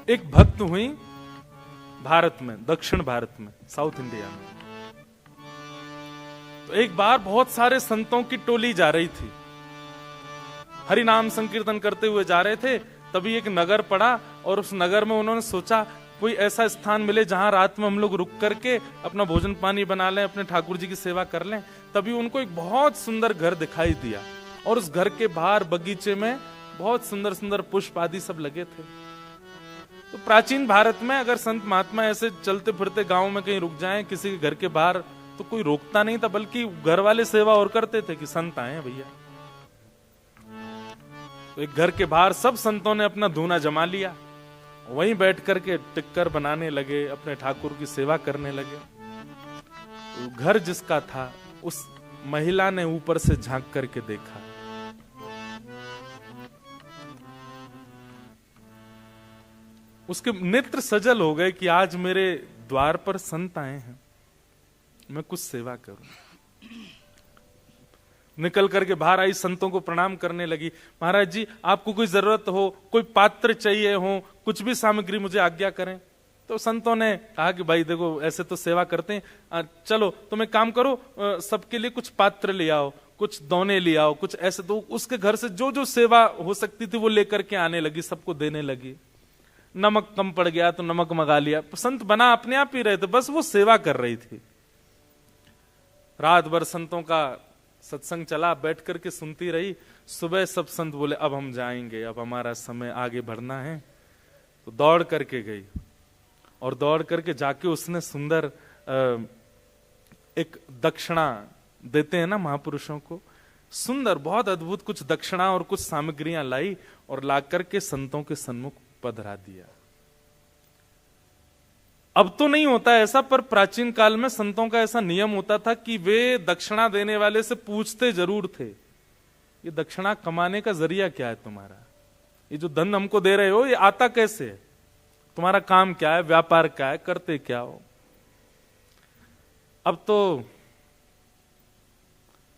एक भक्त हुई भारत में, दक्षिण भारत में, साउथ इंडिया में। तो एक बार बहुत सारे संतों की टोली जा रही थी, हरि नाम संकीर्तन करते हुए जा रहे थे। तभी एक नगर पड़ा और उस नगर में उन्होंने सोचा कोई ऐसा स्थान मिले जहां रात में हम लोग रुक करके अपना भोजन पानी बना लें, अपने ठाकुर जी की सेवा कर लें। तभी उनको एक बहुत सुंदर घर दिखाई दिया और उस घर के बाहर बगीचे में बहुत सुंदर सुंदर पुष्प आदि सब लगे थे। तो प्राचीन भारत में अगर संत महात्मा ऐसे चलते फिरते गांव में कहीं रुक जाएं किसी के घर के बाहर, तो कोई रोकता नहीं था, बल्कि घर वाले सेवा और करते थे कि संत आए हैं भैया। तो एक घर के बाहर सब संतों ने अपना धूना जमा लिया, वहीं बैठ करके टिक्कर बनाने लगे, अपने ठाकुर की सेवा करने लगे। तो घर जिसका था उस महिला ने ऊपर से झांक करके देखा, उसके नेत्र सजल हो गए कि आज मेरे द्वार पर संत आए हैं, मैं कुछ सेवा करूं। निकल करके बाहर आई, संतों को प्रणाम करने लगी। महाराज जी आपको कोई जरूरत हो, कोई पात्र चाहिए हो, कुछ भी सामग्री मुझे आज्ञा करें। तो संतों ने कहा कि भाई देखो ऐसे तो सेवा करते हैं, चलो तुम एक काम करो, सबके लिए कुछ पात्र ले आओ, कुछ दोने ले आओ, कुछ ऐसे। तो उसके घर से जो जो सेवा हो सकती थी वो लेकर के आने लगी, सबको देने लगी। नमक कम पड़ गया तो नमक मंगा लिया। संत बना अपने आप ही रहे थे, बस वो सेवा कर रही थी। रात भर संतों का सत्संग चला, बैठ करके सुनती रही। सुबह सब संत बोले अब हम जाएंगे, अब हमारा समय आगे बढ़ना है। तो दौड़ करके गई और दौड़ करके जाके उसने सुंदर एक दक्षिणा देते हैं ना महापुरुषों को, सुंदर बहुत अद्भुत कुछ दक्षिणा और कुछ सामग्रियां लाई और ला करके संतों के सन्मुख पधरा दिया। अब तो नहीं होता ऐसा, पर प्राचीन काल में संतों का ऐसा नियम होता था कि वे दक्षिणा देने वाले से पूछते जरूर थे, ये दक्षिणा कमाने का जरिया क्या है तुम्हारा, ये जो धन हमको दे रहे हो ये आता कैसे है, तुम्हारा काम क्या है, व्यापार क्या है, करते क्या हो। अब तो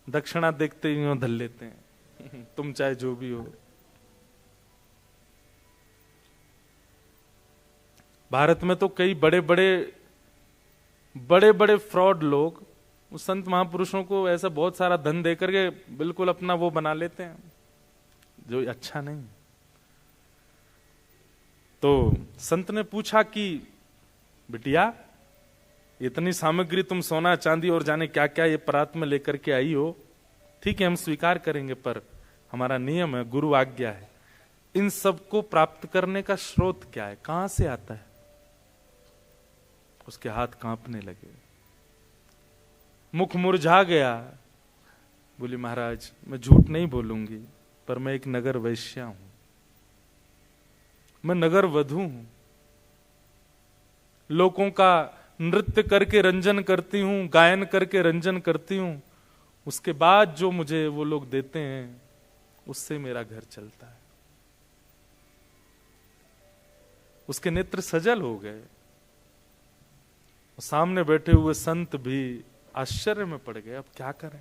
दक्षिणा देखते ही धल लेते हैं तुम चाहे जो भी हो। भारत में तो कई बड़े बड़े फ्रॉड लोग उस संत महापुरुषों को ऐसा बहुत सारा धन देकर के बिल्कुल अपना वो बना लेते हैं, जो अच्छा नहीं। तो संत ने पूछा कि बिटिया इतनी सामग्री तुम सोना चांदी और जाने क्या क्या ये परात में लेकर के आई हो, ठीक है हम स्वीकार करेंगे, पर हमारा नियम है, गुरु आज्ञा है, इन सब को प्राप्त करने का स्रोत क्या है, कहां से आता है। उसके हाथ कांपने लगे, मुख मुरझा गया। बोली महाराज मैं झूठ नहीं बोलूंगी, पर मैं एक नगर वैश्या हूं, मैं नगर वधू हूं, लोगों का नृत्य करके रंजन करती हूं, गायन करके रंजन करती हूं, उसके बाद जो मुझे वो लोग देते हैं उससे मेरा घर चलता है। उसके नेत्र सजल हो गए। सामने बैठे हुए संत भी आश्चर्य में पड़ गए, अब क्या करें।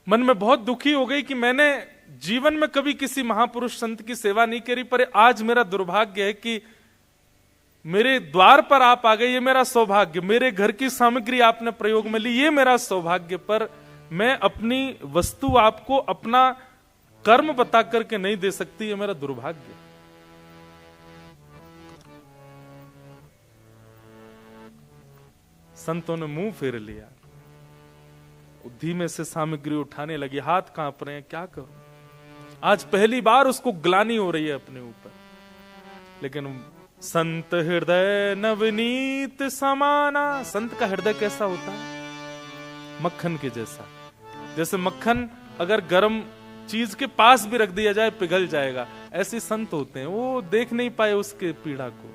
मन में बहुत दुखी हो गई कि मैंने जीवन में कभी किसी महापुरुष संत की सेवा नहीं करी, पर आज मेरा दुर्भाग्य है कि मेरे द्वार पर आप आ गए, ये मेरा सौभाग्य। मेरे घर की सामग्री आपने प्रयोग में ली, ये मेरा सौभाग्य, पर मैं अपनी वस्तु आपको अपना कर्म बता करके नहीं दे सकती, ये मेरा दुर्भाग्य। संतों ने मुंह फेर लिया, धीमे से सामग्री उठाने लगी, हाथ कांप रहे हैं, क्या करूं। आज पहली बार उसको ग्लानि हो रही है अपने ऊपर। लेकिन संत हृदय नवनीत समाना, संत का हृदय कैसा होता है, मक्खन के जैसा। जैसे मक्खन अगर गर्म चीज के पास भी रख दिया जाए पिघल जाएगा, ऐसे संत होते हैं, वो देख नहीं पाए उसके पीड़ा को।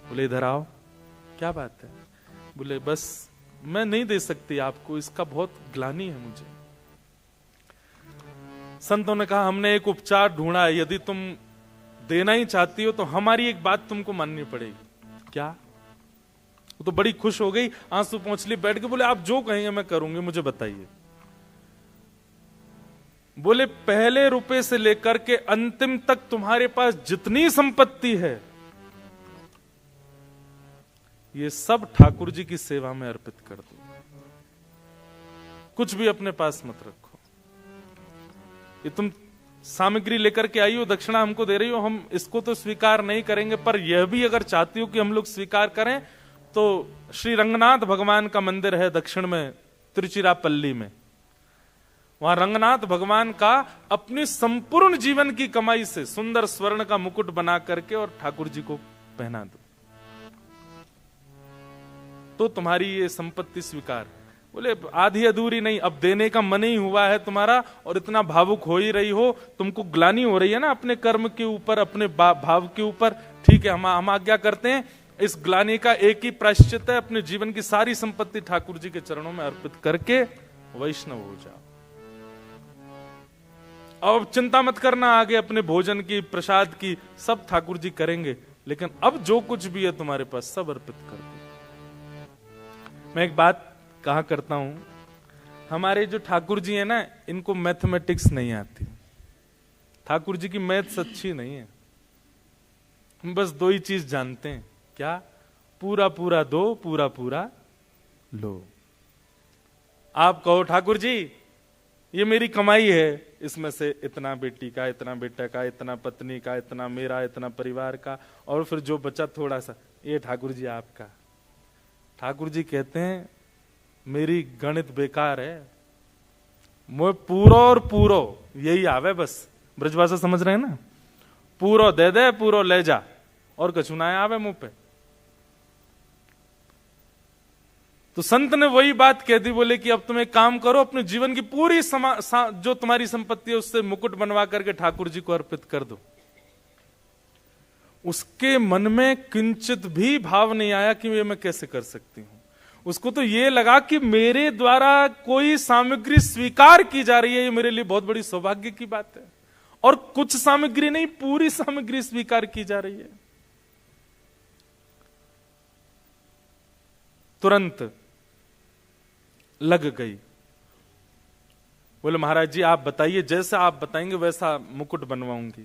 बोले इधर आओ, क्या बात है। बोले बस मैं नहीं दे सकती आपको, इसका बहुत ग्लानि है मुझे। संतों ने कहा हमने एक उपचार ढूंढा है, यदि तुम देना ही चाहती हो तो हमारी एक बात तुमको माननी पड़ेगी। क्या? वो तो बड़ी खुश हो गई, आंसू पोंछ ली, बैठ के बोले आप जो कहेंगे मैं करूंगी, मुझे बताइए। बोले पहले रुपए से लेकर के अंतिम तक तुम्हारे पास जितनी संपत्ति है, ये सब ठाकुर जी की सेवा में अर्पित कर दो। कुछ भी अपने पास मत रखो। ये तुम सामग्री लेकर के आई हो, दक्षिणा हमको दे रही हो, हम इसको तो स्वीकार नहीं करेंगे, पर यह भी अगर चाहती हो कि हम लोग स्वीकार करें, तो श्री रंगनाथ भगवान का मंदिर है दक्षिण में, तिरुचिरापल्ली में। वहां रंगनाथ भगवान का अपनी संपूर्ण जीवन की कमाई से सुंदर स्वर्ण का मुकुट बना करके और ठाकुर जी को पहना दो, तो तुम्हारी ये संपत्ति स्वीकार। बोले आधी अधूरी नहीं, अब देने का मन ही हुआ है तुम्हारा और इतना भावुक हो ही रही हो, तुमको ग्लानि हो रही है ना अपने कर्म के ऊपर, अपने भाव के ऊपर। ठीक है, हम आज्ञा करते हैं, इस ग्लानि का एक ही प्रायश्चित है, अपने जीवन की सारी संपत्ति ठाकुर जी के चरणों में अर्पित करके वैष्णव हो जाओ। अब चिंता मत करना आगे अपने भोजन की, प्रसाद की, सब ठाकुर जी करेंगे, लेकिन अब जो कुछ भी है तुम्हारे पास सब अर्पित कर दो। मैं एक बात कहा करता हूं, हमारे जो ठाकुर जी है ना, इनको मैथमेटिक्स नहीं आती। ठाकुर जी की मैथ्स अच्छी नहीं है। हम बस दो ही चीज जानते हैं, क्या? पूरा पूरा दो, पूरा पूरा लो। आप कहो ठाकुर जी ये मेरी कमाई है, इसमें से इतना बेटी का, इतना बेटा का, इतना पत्नी का, इतना मेरा, इतना परिवार का, और फिर जो बचा थोड़ा सा, ये ठाकुर जी आपका। ठाकुर जी कहते हैं मेरी गणित बेकार है, मैं पूरो और पूरो यही आवे बस। ब्रजभाषा समझ रहे हैं ना? पूरो दे दे, पूरो ले जा, और कछु ना आवे मुंह पे। तो संत ने वही बात कह दी, बोले कि अब तुम एक काम करो, अपने जीवन की पूरी जो तुम्हारी संपत्ति है उससे मुकुट बनवा करके ठाकुर जी को अर्पित कर दो। उसके मन में किंचित भी भाव नहीं आया कि ये मैं कैसे कर सकती हूं। उसको तो ये लगा कि मेरे द्वारा कोई सामग्री स्वीकार की जा रही है, ये मेरे लिए बहुत बड़ी सौभाग्य की बात है। और कुछ सामग्री नहीं, पूरी सामग्री स्वीकार की जा रही है। तुरंत लग गई। बोले महाराज जी आप बताइए, जैसा आप बताएंगे वैसा मुकुट बनवाऊंगी।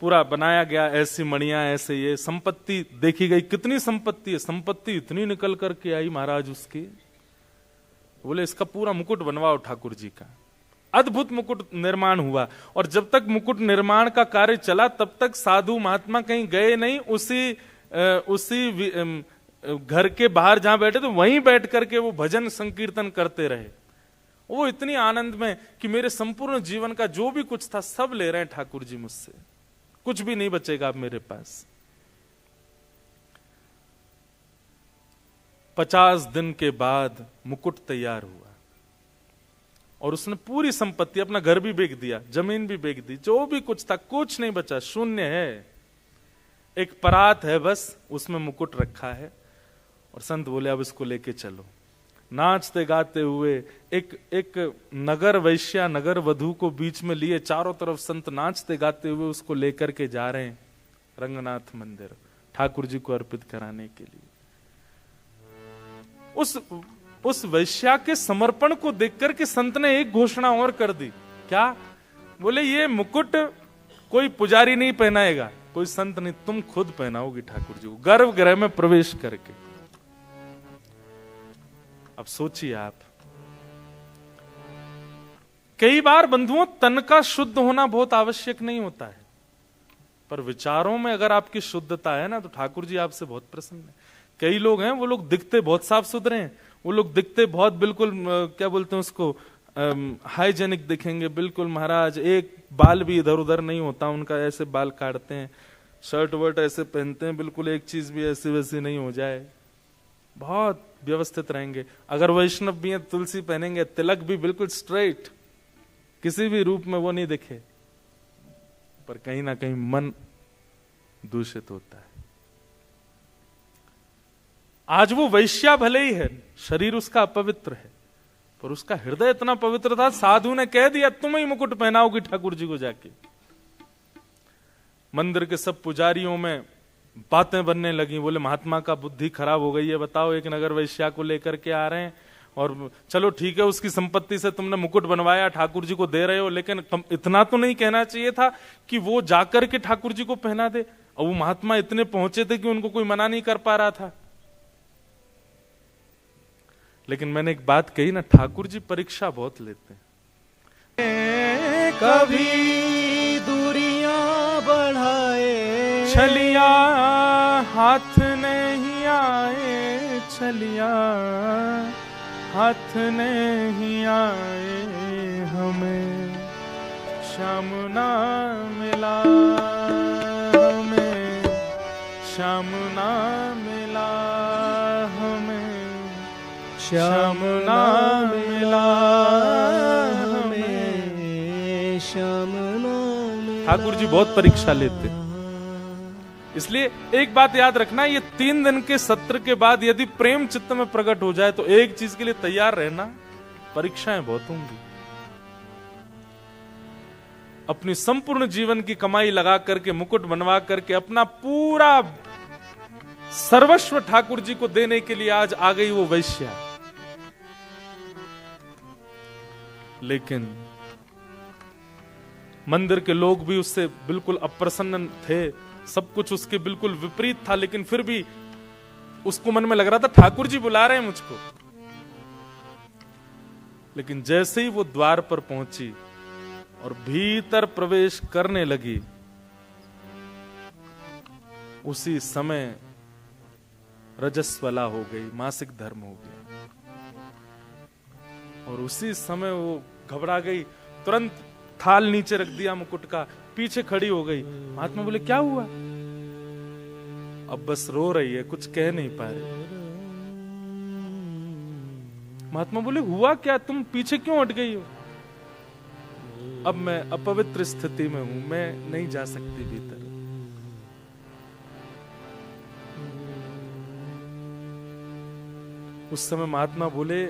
पूरा बनाया गया, ऐसी मणियां, ऐसे ये संपत्ति देखी गई। कितनी संपत्ति है, संपत्ति इतनी निकल करके आई महाराज उसकी। बोले इसका पूरा मुकुट बनवाओ ठाकुर जी का। अद्भुत मुकुट निर्माण हुआ। और जब तक मुकुट निर्माण का कार्य चला तब तक साधु महात्मा कहीं गए नहीं, उसी घर के बाहर जहां बैठे थे वहीं बैठ करके वो भजन संकीर्तन करते रहे। वो इतनी आनंद में कि मेरे संपूर्ण जीवन का जो भी कुछ था सब ले रहे हैं ठाकुर जी मुझसे, कुछ भी नहीं बचेगा अब मेरे पास। 50 दिन के बाद मुकुट तैयार हुआ और उसने पूरी संपत्ति, अपना घर भी बेच दिया, जमीन भी बेच दी, जो भी कुछ था कुछ नहीं बचा, शून्य है। एक परात है बस, उसमें मुकुट रखा है। और संत बोले अब इसको लेके चलो। नाचते गाते हुए एक नगर वैश्या, नगर वधू को बीच में लिए, चारों तरफ संत नाचते गाते हुए उसको लेकर के जा रहे हैं रंगनाथ मंदिर, ठाकुर जी को अर्पित कराने के लिए। उस वैश्या के समर्पण को देखकर के संत ने एक घोषणा और कर दी। क्या? बोले ये मुकुट कोई पुजारी नहीं पहनाएगा, कोई संत नहीं, तुम खुद पहनाओगी ठाकुर जी को गर्भगृह में प्रवेश करके। अब सोचिए आप, कई बार बंधुओं तन का शुद्ध होना बहुत आवश्यक नहीं होता है, पर विचारों में अगर आपकी शुद्धता है ना तो ठाकुर जी आपसे बहुत प्रसन्न है। कई लोग हैं, वो लोग दिखते बहुत साफ सुथरे हैं, वो लोग दिखते बहुत बिल्कुल क्या बोलते हैं उसको, हाइजेनिक दिखेंगे बिल्कुल महाराज, एक बाल भी इधर उधर नहीं होता उनका, ऐसे बाल काटते हैं, शर्ट वर्ट ऐसे पहनते हैं, बिल्कुल एक चीज भी ऐसी वैसी नहीं हो जाए, बहुत व्यवस्थित रहेंगे। अगर वैष्णव भी हैं तुलसी पहनेंगे, तिलक भी बिल्कुल स्ट्रेट, किसी भी रूप में वो नहीं दिखे, पर कहीं ना कहीं मन दूषित होता है। आज वो वैश्या भले ही है, शरीर उसका अपवित्र है, पर उसका हृदय इतना पवित्र था, साधु ने कह दिया तुम ही मुकुट पहनाओगी ठाकुर जी को जाके। मंदिर के सब पुजारियों में बातें बनने लगी। बोले महात्मा का बुद्धि खराब हो गई है, बताओ एक नगर वैश्या को लेकर के आ रहे हैं, और चलो ठीक है, उसकी संपत्ति से तुमने मुकुट बनवाया, ठाकुर जी को दे रहे हो, लेकिन इतना तो नहीं कहना चाहिए था कि वो जाकर के ठाकुर जी को पहना दे। और वो महात्मा इतने पहुंचे थे कि उनको कोई मना नहीं कर पा रहा था। लेकिन मैंने एक बात कही ना, ठाकुर जी परीक्षा बहुत लेते हैं। कभी दूरियां बढ़ाए छलिया हाथ नहीं आए, छलिया हाथ नहीं आए, हमें श्याम ना मिला, हमें श्याम ना मिला, हमें श्याम ना मिला, हमें श्याम ना मिला। ठाकुर जी बहुत परीक्षा लेते। इसलिए एक बात याद रखना, ये 3 दिन के सत्र के बाद यदि प्रेम चित्त में प्रकट हो जाए तो एक चीज के लिए तैयार रहना, परीक्षाएं बहुत होंगी। अपनी संपूर्ण जीवन की कमाई लगा करके, मुकुट बनवा करके, अपना पूरा सर्वस्व ठाकुर जी को देने के लिए आज आ गई वो वैश्या। लेकिन मंदिर के लोग भी उससे बिल्कुल अप्रसन्न थे, सब कुछ उसके बिल्कुल विपरीत था, लेकिन फिर भी उसको मन में लग रहा था ठाकुर जी बुला रहे हैं मुझको। लेकिन जैसे ही वो द्वार पर पहुंची और भीतर प्रवेश करने लगी, उसी समय रजस्वला हो गई, मासिक धर्म हो गया। और उसी समय वो घबरा गई, तुरंत थाल नीचे रख दिया मुकुट का, पीछे खड़ी हो गई। महात्मा बोले क्या हुआ? अब बस रो रही है, कुछ कह नहीं पा रही। महात्मा बोले हुआ क्या, तुम पीछे क्यों हट गई हो? अब मैं अपवित्र स्थिति में हूं, मैं नहीं जा सकती भीतर। उस समय महात्मा बोले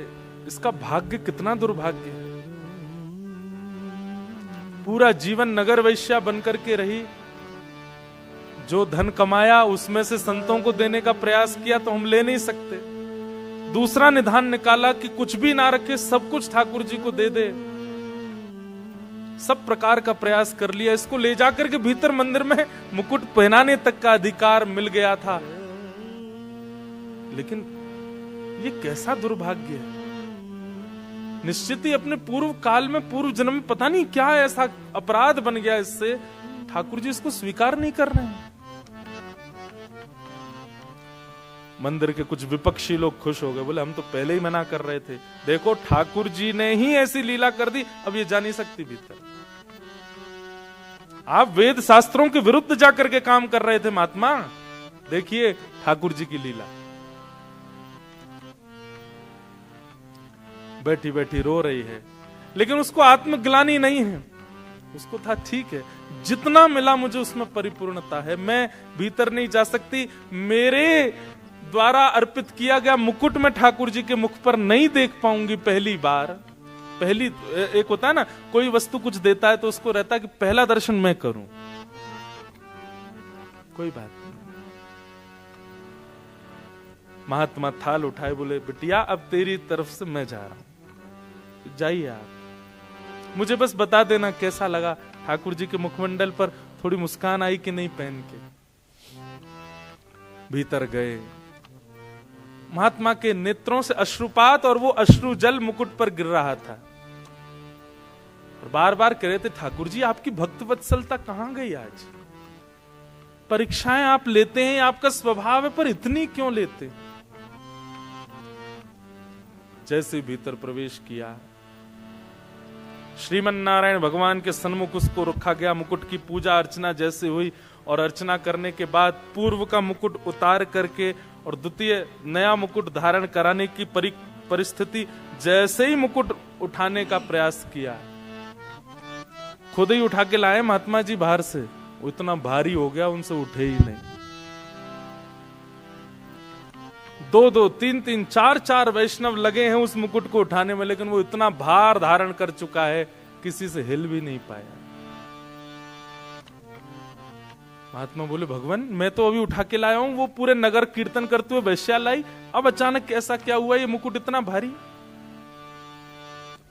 इसका भाग्य कितना दुर्भाग्य है, पूरा जीवन नगर वैश्या बनकर के रही, जो धन कमाया उसमें से संतों को देने का प्रयास किया तो हम ले नहीं सकते। दूसरा निधान निकाला कि कुछ भी ना रखे, सब कुछ ठाकुर जी को दे दे। सब प्रकार का प्रयास कर लिया, इसको ले जाकर के भीतर मंदिर में मुकुट पहनाने तक का अधिकार मिल गया था। लेकिन ये कैसा दुर्भाग्य है। निश्चित ही अपने पूर्व काल में, पूर्व जन्म में पता नहीं क्या ऐसा अपराध बन गया इससे, ठाकुर जी इसको स्वीकार नहीं कर रहे हैं। मंदिर के कुछ विपक्षी लोग खुश हो गए, बोले हम तो पहले ही मना कर रहे थे, देखो ठाकुर जी ने ही ऐसी लीला कर दी, अब ये जा नहीं सकती भीतर। आप वेद शास्त्रों के विरुद्ध जाकर के काम कर रहे थे महात्मा, देखिए ठाकुर जी की लीला। बैठी बैठी रो रही है, लेकिन उसको आत्मग्लानि नहीं है। उसको था ठीक है, जितना मिला मुझे उसमें परिपूर्णता है, मैं भीतर नहीं जा सकती। मेरे द्वारा अर्पित किया गया मुकुट में ठाकुर जी के मुख पर नहीं देख पाऊंगी पहली बार। पहली एक होता है ना, कोई वस्तु कुछ देता है तो उसको रहता है कि पहला दर्शन मैं करूं। कोई बात नहीं। महात्मा थाल उठाए, बोले बिटिया अब तेरी तरफ से मैं जा रहा हूं, जाइए आप, मुझे बस बता देना कैसा लगा, ठाकुर जी के मुखमंडल पर थोड़ी मुस्कान आई कि नहीं पहन के। भीतर गए, महात्मा के नेत्रों से अश्रुपात और वो अश्रु जल मुकुट पर गिर रहा था। और बार बार कह रहे थे ठाकुर जी आपकी भक्त वत्सलता कहां गई आज? परीक्षाएं आप लेते हैं, आपका स्वभाव है, पर इतनी क्यों लेते हैं? जैसे भीतर प्रवेश किया, श्रीमन नारायण भगवान के सन्मुख उसको रखा गया। मुकुट की पूजा अर्चना जैसे हुई, और अर्चना करने के बाद पूर्व का मुकुट उतार करके और द्वितीय नया मुकुट धारण कराने की परिस्थिति, जैसे ही मुकुट उठाने का प्रयास किया, खुद ही उठा के लाए महात्मा जी बाहर से, वो इतना भारी हो गया उनसे उठे ही नहीं। 2-2, 3-3, 4-4 वैष्णव लगे हैं उस मुकुट को उठाने में, लेकिन वो इतना भार धारण कर चुका है किसी से हिल भी नहीं पाया। महात्मा बोले भगवान मैं तो अभी उठा के लाया हूं, वो पूरे नगर कीर्तन करते हुए वैश्या लाई, अब अचानक ऐसा क्या हुआ, ये मुकुट इतना भारी?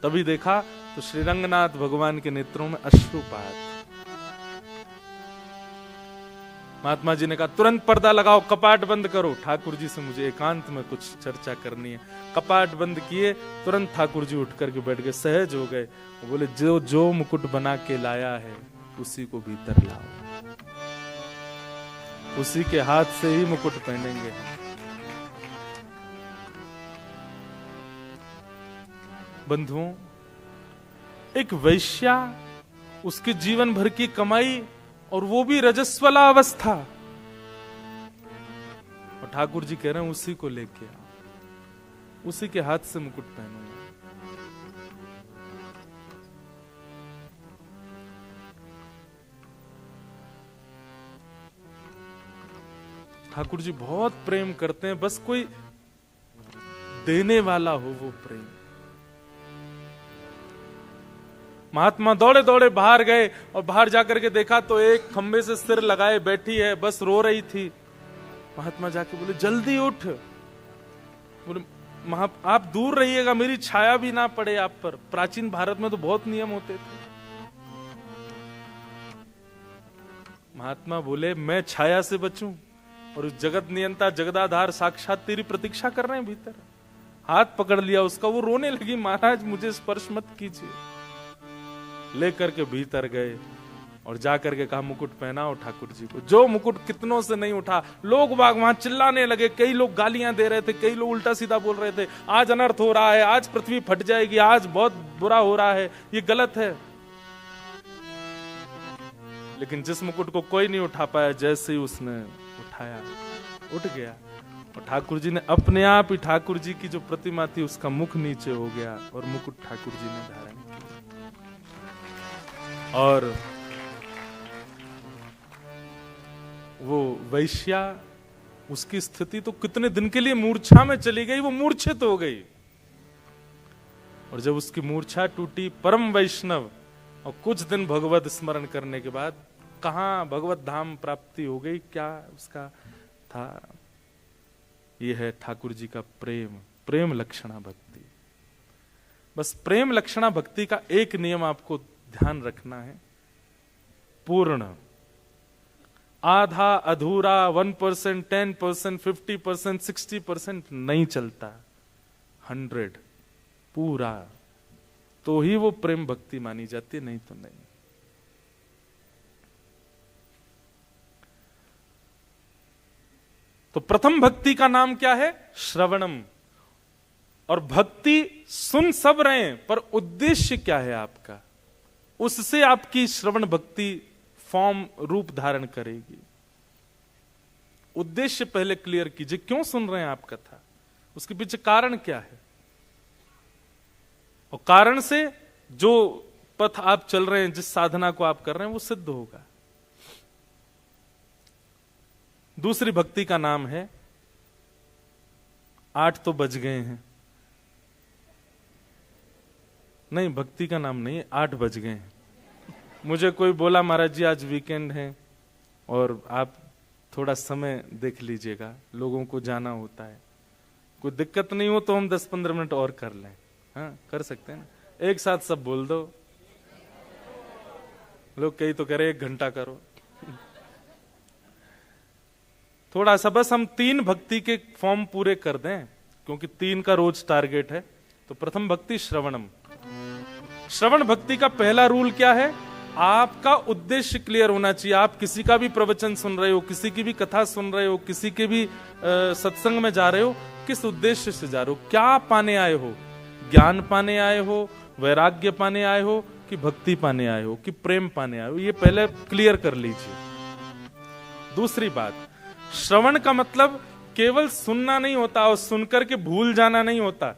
तभी देखा तो श्री रंगनाथ भगवान के नेत्रों में अश्रुपात। महात्मा जी ने कहा तुरंत पर्दा लगाओ, कपाट बंद करो, ठाकुर जी से मुझे एकांत में कुछ चर्चा करनी है। कपाट बंद किए, तुरंत ठाकुर जी उठ करके बैठ गए, सहज हो गए। वो बोले जो जो मुकुट बना के लाया है उसी को भीतर लाओ, उसी के हाथ से ही मुकुट पहनेंगे। बंधुओं, एक वैश्या, उसके जीवन भर की कमाई और वो भी रजस्वला अवस्था, और ठाकुर जी कह रहे हैं उसी को लेके आओ, उसी के हाथ से मुकुट पहनूंगा। ठाकुर जी बहुत प्रेम करते हैं, बस कोई देने वाला हो वो प्रेम। महात्मा दौड़े दौड़े बाहर गए और बाहर जाकर के देखा तो एक खंबे से सिर लगाए बैठी है, बस रो रही थी। महात्मा जाके बोले जल्दी उठ, बोले आप दूर रहिएगा, मेरी छाया भी ना पड़े आप पर। प्राचीन भारत में तो बहुत नियम होते थे। महात्मा बोले मैं छाया से बचूं और उस जगत नियंता जगदाधार साक्षात तेरी प्रतीक्षा कर रहे हैं भीतर। हाथ पकड़ लिया उसका, वो रोने लगी, महाराज मुझे स्पर्श मत कीजिए। लेकर के भीतर गए और जाकर के कहा मुकुट पहनाओ ठाकुर जी को। जो मुकुट कितनों से नहीं उठा, लोग बाग वहां चिल्लाने लगे, कई लोग गालियां दे रहे थे, कई लोग उल्टा सीधा बोल रहे थे, आज अनर्थ हो रहा है, आज पृथ्वी फट जाएगी, आज बहुत बुरा हो रहा है, ये गलत है। लेकिन जिस मुकुट को कोई नहीं उठा पाया, जैसे ही उसने उठाया उठ गया, और ठाकुर जी ने अपने आप ही, ठाकुर जी की जो प्रतिमा थी उसका मुख नीचे हो गया और मुकुट ठाकुर जी ने धारण किया। और वो वैश्या, उसकी स्थिति तो कितने दिन के लिए मूर्छा में चली गई, वो मूर्छित हो गई। और जब उसकी मूर्छा टूटी, परम वैष्णव, और कुछ दिन भगवत स्मरण करने के बाद कहां भगवत धाम प्राप्ति हो गई। क्या उसका था? यह है ठाकुर जी का प्रेम, प्रेम लक्षणा भक्ति। बस प्रेम लक्षणा भक्ति का एक नियम आपको ध्यान रखना है, पूर्ण। आधा अधूरा, 1%, 10%, 50%, 60% नहीं चलता, 100 पूरा, तो ही वो प्रेम भक्ति मानी जाती है, नहीं तो नहीं। तो प्रथम भक्ति का नाम क्या है? श्रवणम। और भक्ति सुन सब रहे हैं, पर उद्देश्य क्या है आपका, उससे आपकी श्रवण भक्ति फॉर्म रूप धारण करेगी। उद्देश्य पहले क्लियर कीजिए, क्यों सुन रहे हैं आप कथा, उसके पीछे कारण क्या है, और कारण से जो पथ आप चल रहे हैं, जिस साधना को आप कर रहे हैं, वो सिद्ध होगा। दूसरी भक्ति का नाम है, 8 तो बज गए हैं, नहीं भक्ति का नाम नहीं है, 8 बज गए हैं। मुझे कोई बोला महाराज जी आज वीकेंड है और आप थोड़ा समय देख लीजिएगा, लोगों को जाना होता है, कोई दिक्कत नहीं हो तो हम 10-15 मिनट और कर लें। हाँ कर सकते हैं ना, एक साथ सब बोल दो। लोग कई तो कह रहे 1 घंटा करो, थोड़ा सा बस हम 3 भक्ति के फॉर्म पूरे कर दें, क्योंकि 3 का रोज टारगेट है। तो प्रथम भक्ति श्रवणम। श्रवण भक्ति का पहला रूल क्या है? आपका उद्देश्य क्लियर होना चाहिए। आप किसी का भी प्रवचन सुन रहे हो, किसी की भी कथा सुन रहे हो, किसी के भी सत्संग में जा रहे हो, किस उद्देश्य से जा रहे हो, क्या पाने आए हो? ज्ञान पाने आए हो, वैराग्य पाने आए हो, कि भक्ति पाने आए हो, कि प्रेम पाने आए हो? ये पहले क्लियर कर लीजिए। दूसरी बात, श्रवण का मतलब केवल सुनना नहीं होता और सुनकर के भूल जाना नहीं होता,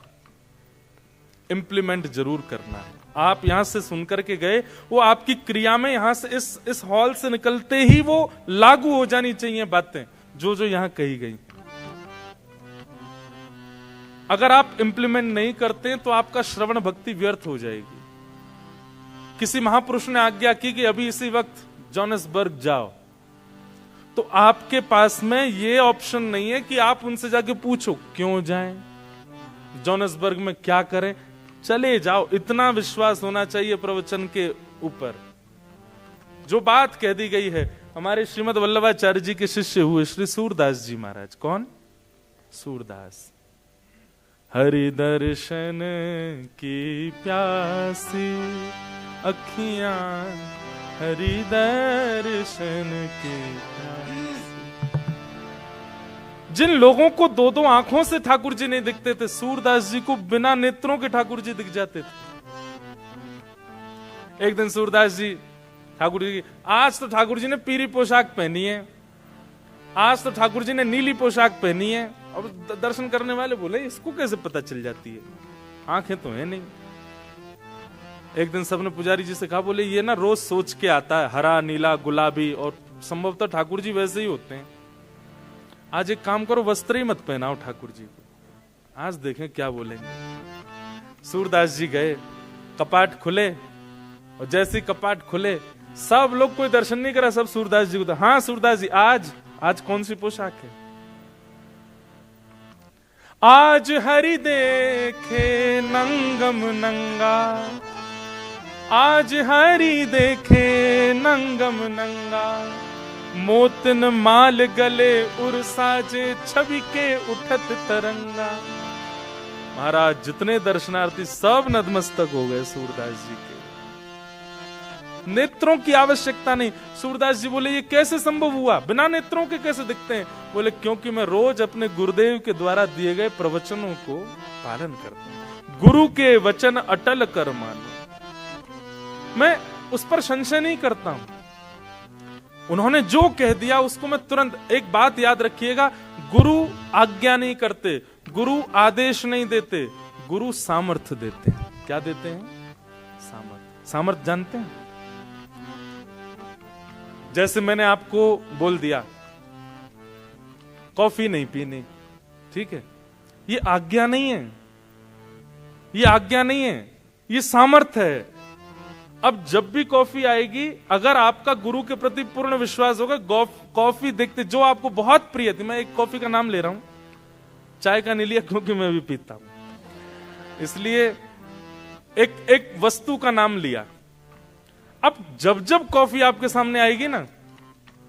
इंप्लीमेंट जरूर करना है। आप यहां से सुनकर के गए, वो आपकी क्रिया में यहां से इस हॉल से निकलते ही वो लागू हो जानी चाहिए बातें जो जो यहां कही गई। अगर आप इंप्लीमेंट नहीं करते तो आपका श्रवण भक्ति व्यर्थ हो जाएगी। किसी महापुरुष ने आज्ञा की कि अभी इसी वक्त जोहान्सबर्ग जाओ, तो आपके पास में ये ऑप्शन नहीं है कि आप उनसे जाके पूछो क्यों जाएं, जोहान्सबर्ग में क्या करें। चले जाओ, इतना विश्वास होना चाहिए प्रवचन के ऊपर। जो बात कह दी गई है, हमारे श्रीमद् वल्लभाचार्य जी के शिष्य हुए श्री सूरदास जी महाराज। कौन? सूरदास। हरि दर्शन की प्यासी अखियां, हरि दर्शन की प्यासी। जिन लोगों को दो दो आंखों से ठाकुर जी नहीं दिखते थे, सूरदास जी को बिना नेत्रों के ठाकुर जी दिख जाते थे। एक दिन सूरदास जी ठाकुर जी, आज तो ठाकुर जी ने पीली पोशाक पहनी है, आज तो ठाकुर जी ने नीली पोशाक पहनी है। अब दर्शन करने वाले बोले इसको कैसे पता चल जाती है, आंखें तो है नहीं। एक दिन सबने पुजारी जी से कहा, बोले ये ना रोज सोच के आता है, हरा नीला गुलाबी, और संभवतः ठाकुर जी वैसे ही होते हैं। आज एक काम करो, वस्त्र ही मत पहनाओ ठाकुर जी को, आज देखें क्या बोलेंगे। सूरदास जी गए, कपाट खुले, और जैसे ही कपाट खुले सब लोग, कोई दर्शन नहीं करा, सब सूरदास जी को। हाँ सूरदास जी, आज कौन सी पोशाक है? आज हरि देखे नंगम नंगा, आज हरि देखे नंगम नंगा, मोतन माल गले उर साजे, छवि के उठत तरंगा। महाराज जितने दर्शनार्थी सब नतमस्तक हो गए सूरदास जी के। नेत्रों की आवश्यकता नहीं। सूरदास जी बोले ये कैसे संभव हुआ, बिना नेत्रों के कैसे दिखते हैं? बोले क्योंकि मैं रोज अपने गुरुदेव के द्वारा दिए गए प्रवचनों को पालन करता हूं। गुरु के वचन अटल कर मानो, मैं उस पर संशय नहीं करता हूं। उन्होंने जो कह दिया उसको मैं तुरंत। एक बात याद रखिएगा, गुरु आज्ञा नहीं करते, गुरु आदेश नहीं देते, गुरु सामर्थ्य देते हैं। क्या देते हैं? सामर्थ्य। सामर्थ्य जानते हैं? जैसे मैंने आपको बोल दिया कॉफी नहीं पीनी, ठीक है, ये आज्ञा नहीं है, ये आज्ञा नहीं है, ये सामर्थ्य है। अब जब भी कॉफी आएगी, अगर आपका गुरु के प्रति पूर्ण विश्वास होगा, कॉफी देखते जो आपको बहुत प्रिय थी, मैं एक कॉफी का नाम ले रहा हूं, चाय का नहीं लिया क्योंकि मैं भी पीता हूं, इसलिए एक वस्तु का नाम लिया। अब जब जब कॉफी आपके सामने आएगी ना,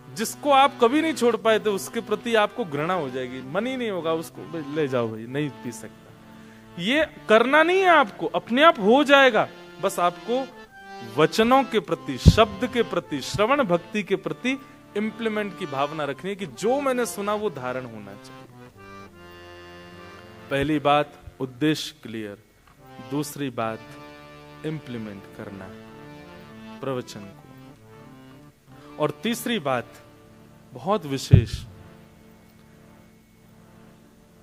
जिसको आप कभी नहीं छोड़ पाए थे उसके प्रति आपको घृणा हो जाएगी, मन ही नहीं होगा उसको, ले जाओ भाई, नहीं पी सकता। ये करना नहीं है आपको, अपने आप हो जाएगा। बस आपको वचनों के प्रति, शब्द के प्रति, श्रवण भक्ति के प्रति इंप्लीमेंट की भावना रखनी है कि जो मैंने सुना वो धारण होना चाहिए। पहली बात उद्देश्य क्लियर, दूसरी बात इंप्लीमेंट करना प्रवचन को, और तीसरी बात बहुत विशेष,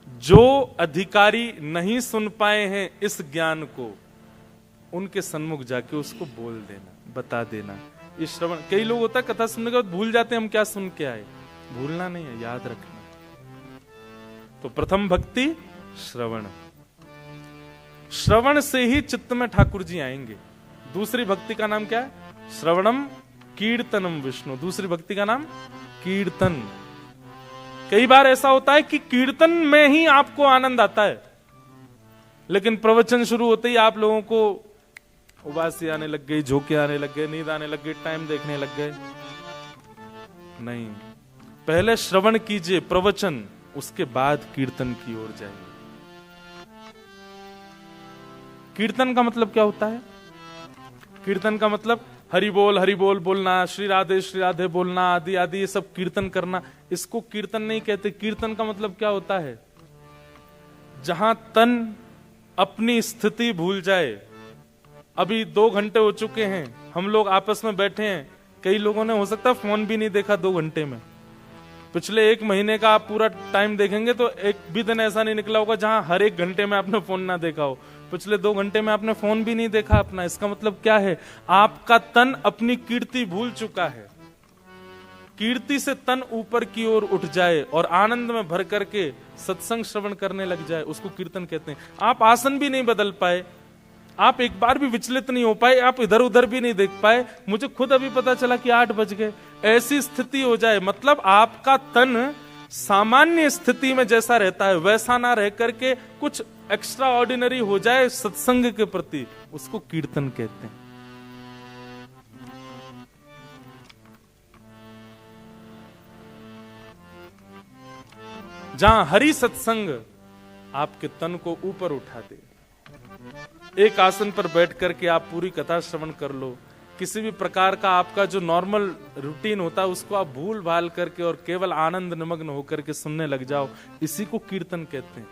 जो अधिकारी नहीं सुन पाए हैं इस ज्ञान को, उनके सन्मुख जाके उसको बोल देना, बता देना। ये श्रवण, कई लोग होता है कथा सुनने के बाद भूल जाते हैं हम क्या सुन के आए। भूलना नहीं है, याद रखना। तो प्रथम भक्ति श्रवण, श्रवण से ही चित्त में ठाकुर जी आएंगे। दूसरी भक्ति का नाम क्या है? श्रवणम कीर्तनम विष्णु। दूसरी भक्ति का नाम कीर्तन। कई बार ऐसा होता है कि कीर्तन में ही आपको आनंद आता है, लेकिन प्रवचन शुरू होते ही आप लोगों को उबासी आने लग गई, झोंके आने लग गए, नींद आने लग गई, टाइम देखने लग गए। नहीं, पहले श्रवण कीजिए प्रवचन, उसके बाद कीर्तन की ओर जाइए। कीर्तन का मतलब क्या होता है? कीर्तन का मतलब हरि बोल बोलना, श्री राधे बोलना, आदि आदि, ये सब कीर्तन करना। इसको कीर्तन नहीं कहते। कीर्तन का मतलब क्या होता है? जहां तन अपनी स्थिति भूल जाए। अभी 2 घंटे हो चुके हैं, हम लोग आपस में बैठे हैं, कई लोगों ने हो सकता है फोन भी नहीं देखा 2 घंटे में। पिछले 1 महीने का आप पूरा टाइम देखेंगे तो एक भी दिन ऐसा नहीं निकला होगा जहां हर 1 घंटे में आपने फोन ना देखा हो। पिछले 2 घंटे में आपने फोन भी नहीं देखा अपना। इसका मतलब क्या है? आपका तन अपनी कीर्ति भूल चुका है। कीर्ति से तन ऊपर की ओर उठ जाए और आनंद में भर करके सत्संग श्रवण करने लग जाए, उसको कीर्तन कहते हैं। आप आसन भी नहीं बदल पाए, आप एक बार भी विचलित नहीं हो पाए, आप इधर उधर भी नहीं देख पाए। मुझे खुद अभी पता चला कि 8 बज गए, ऐसी स्थिति हो जाए, मतलब आपका तन सामान्य स्थिति में जैसा रहता है वैसा ना रह करके कुछ एक्स्ट्रा ऑर्डिनरी हो जाए सत्संग के प्रति, उसको कीर्तन कहते हैं। जहां हरि सत्संग आपके तन को ऊपर उठा दे। एक आसन पर बैठ करके आप पूरी कथा श्रवण कर लो, किसी भी प्रकार का आपका जो नॉर्मल रूटीन होता है उसको आप भूल भाल करके और केवल आनंद निमग्न होकर के सुनने लग जाओ, इसी को कीर्तन कहते हैं।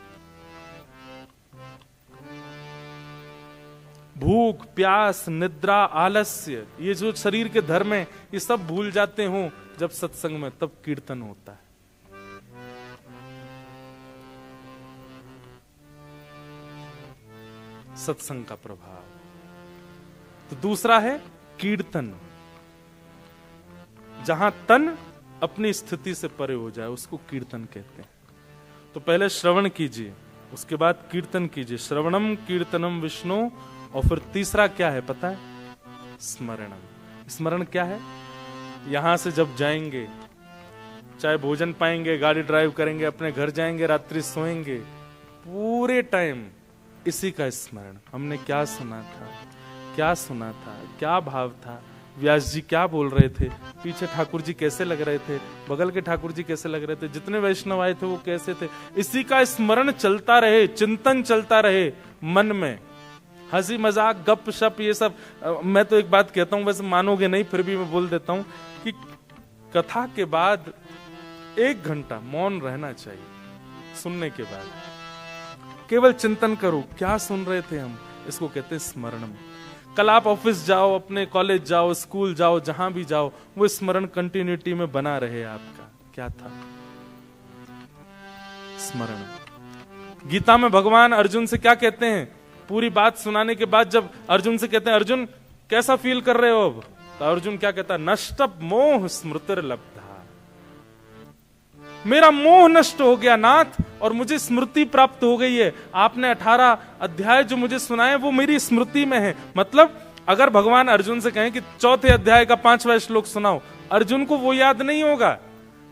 भूख, प्यास, निद्रा, आलस्य, ये जो शरीर के धर्म है, ये सब भूल जाते हो जब सत्संग में, तब कीर्तन होता है। सत्संग का प्रभाव। तो दूसरा है कीर्तन, जहां तन अपनी स्थिति से परे हो जाए, उसको कीर्तन कहते हैं। तो पहले श्रवण कीजिए, उसके बाद कीर्तन कीजिए। श्रवणम कीर्तनम विष्णु, और फिर तीसरा क्या है पता है? स्मरणम। स्मरण क्या है? यहां से जब जाएंगे, चाहे भोजन पाएंगे, गाड़ी ड्राइव करेंगे, अपने घर जाएंगे, रात्रि सोएंगे, पूरे टाइम इसी का स्मरण। हमने क्या सुना था, क्या सुना था, क्या भाव था, व्यास जी क्या बोल रहे थे, पीछे ठाकुर जी कैसे लग रहे थे, बगल के ठाकुर जी कैसे लग रहे थे, जितने वैष्णव आए थे वो कैसे थे, इसी का स्मरण चलता रहे, चिंतन चलता रहे मन में। हंसी मजाक गप शप ये सब। मैं तो एक बात कहता हूं, वैसे मानोगे नहीं, फिर भी मैं बोल देता हूं कि कथा के बाद 1 घंटा मौन रहना चाहिए। सुनने के बाद केवल चिंतन करो, क्या सुन रहे थे हम, इसको कहते हैं स्मरणम। कल आप ऑफिस जाओ, अपने कॉलेज जाओ, स्कूल जाओ, जहां भी जाओ, वो स्मरण कंटिन्यूटी में बना रहे आपका। क्या था? स्मरण। गीता में भगवान अर्जुन से क्या कहते हैं? पूरी बात सुनाने के बाद जब अर्जुन से कहते हैं, अर्जुन कैसा फील कर रहे हो अब? तो अर्जुन क्या कहता है? नष्टप मोह स्मृतिर्लब्धा। मेरा मोह नष्ट हो गया नाथ, और मुझे स्मृति प्राप्त हो गई है। आपने 18 अध्याय जो मुझे सुनाए वो मेरी स्मृति में है। मतलब अगर भगवान अर्जुन से कहें कि 4थे अध्याय का 5वां श्लोक सुनाओ, अर्जुन को वो याद नहीं होगा,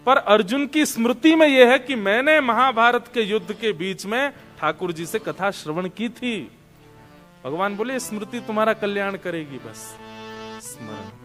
पर अर्जुन की स्मृति में यह है कि मैंने महाभारत के युद्ध के बीच में ठाकुर जी से कथा श्रवण की थी। भगवान बोले स्मृति तुम्हारा कल्याण करेगी, बस स्मरण।